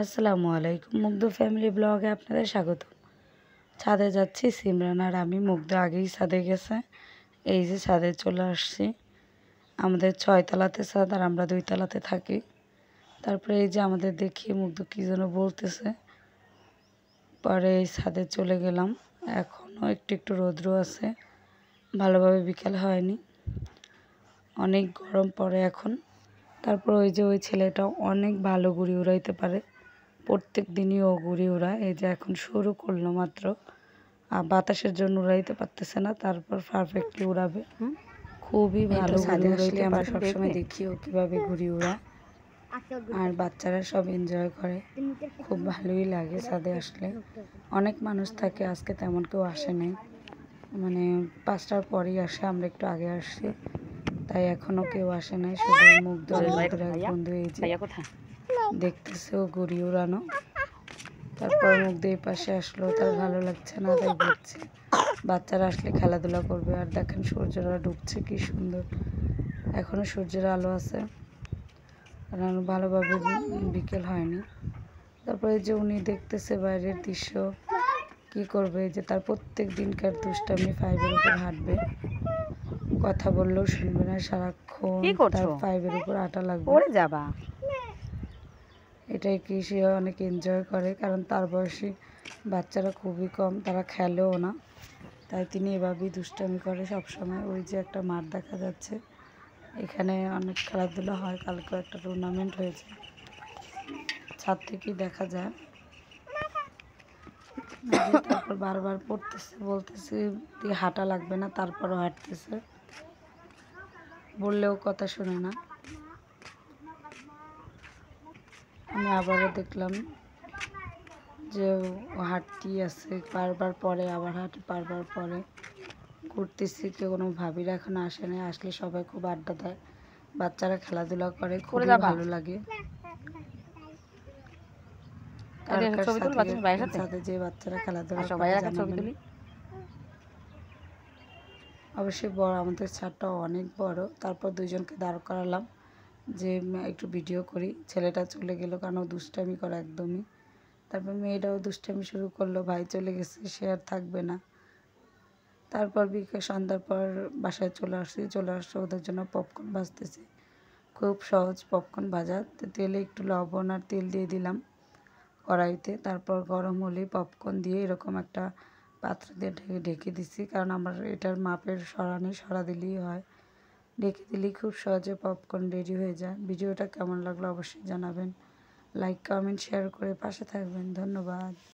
আসসালামু আলাইকুম, মুগ্ধ ফ্যামিলি ব্লগে আপনাদের স্বাগত। ছাদে যাচ্ছি, সিমরান আর আমি। মুগ্ধ আগেই ছাদে গেছে, এই যে ছাদে চলে আসছি। আমাদের 6 তলাতে ছাদ আর আমরা 2 তলাতে থাকি। তারপরে এই যে আমাদের দেখিয়ে মুগ্ধ কী যেন বলতেছে, পরে এই ছাদে চলে গেলাম। এখনও একটু একটু রৌদ্র আছে, ভালোভাবে বিকেল হয়নি, অনেক গরম পড়ে এখন। তারপর ওই যে ওই ছেলেটা অনেক ভালো ঘুড়ি উড়াইতে পারে, প্রত্যেক দিনই ও ঘুড়ি উড়ায়। এই যে এখন শুরু করলো মাত্র, আর বাতাসের জন্য উড়াইতে পারতেছে না, তারপর পারফেক্টলি উড়াবে। খুবই ভালো ঘুড়ি উড়াইতে পারে, সবসময় দেখি ও কীভাবে ঘুড়ি উড়ায়। আর বাচ্চারা সব এনজয় করে, খুব ভালোই লাগে ছাদে আসলে। অনেক মানুষ থাকে, আজকে তেমন কেউ আসে নাই, মানে 5টার পরেই আসে, আমরা একটু আগে আসছি, তাই এখনও কেউ আসে নাই। শুধু মুগ্ধ আর মুগ্ধর এক বন্ধু এই যে দেখতেছে ও ঘুড়ি উড়ানো। তারপর মুগ্ধ এই পাশে আসলো, তার ভালো লাগছে না, তাই ঘুরছে। বাচ্চারা আসলে খেলাধুলা করবে। আর দেখেন সূর্যরা ডুবছে, কি সুন্দর। এখনও সূর্যের আলো আছে, কারণ ভালোভাবে বিকেল হয়নি। তারপরে যে উনি দেখতেছে বাইরের দৃশ্য, কি করবে, যে তার প্রত্যেক দিনকার দুষ্টামি। 5-এর উপর হাঁটবে, কথা বললেও শুনবে না, সারাক্ষণ তার 5-এর উপর আটা লাগবে। এটাই কি সে অনেক এনজয় করে, কারণ তার বয়সী বাচ্চারা খুবই কম, তারা খেলেও না, তাই তিনি এভাবেই দুষ্টামি করে সবসময়। ওই যে একটা মাঠ দেখা যাচ্ছে, এখানে অনেক খেলাধুলা হয়, কালকে একটা টুর্নামেন্ট হয়েছে, ছাদ থেকেই দেখা যায়। তারপর বারবার পড়তেছে, বলতেছে তুই হাঁটা লাগবে না, তারপরও হাঁটতেছে, বললেও কথা শোনে না। আমি আবারও দেখলাম যে ও হাঁটতেই আছে, বারবার পরে আবার হাঁটে, বারবার পরে। ঘুরতেছি, কেউ কোনো ভাবিরা এখন আসে না, আসলে সবাই খুব আড্ডা দেয়, বাচ্চারা খেলাধুলা করে, খুবই ভালো লাগে। সাথে যে বাচ্চারা খেলাধুলা করে জানাবেন। অবশ্যই বড়, আমাদের ছাদটা অনেক বড়। তারপর দুইজনকে দাঁড় করালাম যে একটু ভিডিও করি। ছেলেটা চলে গেল, কারণ ও দুষ্টামি করে একদমই। তারপর মেয়েটাও দুষ্টামি শুরু করলো, ভাই চলে গেছে, সে আর থাকবে না। তারপর সন্ধ্যার পর বাসায় চলে আসছে, ওদের জন্য পপকর্ন ভাজতেছি। খুব সহজ পপকর্ন ভাজা। তেলে একটু লবণ আর তেল দিয়ে দিলাম কড়াইতে, তারপর গরম হলেই পপকর্ন দিয়ে এরকম একটা পাত্র দিয়ে ঢেকে দিছি, কারণ আমার এটার মাপের সরা নেই, সরা দিলেই হয়। ঢেকে দিলেই খুব সহজে পপকর্ন রেডি হয়ে যায়। ভিডিওটা কেমন লাগলো অবশ্যই জানাবেন, লাইক কমেন্ট শেয়ার করে পাশে থাকবেন। ধন্যবাদ।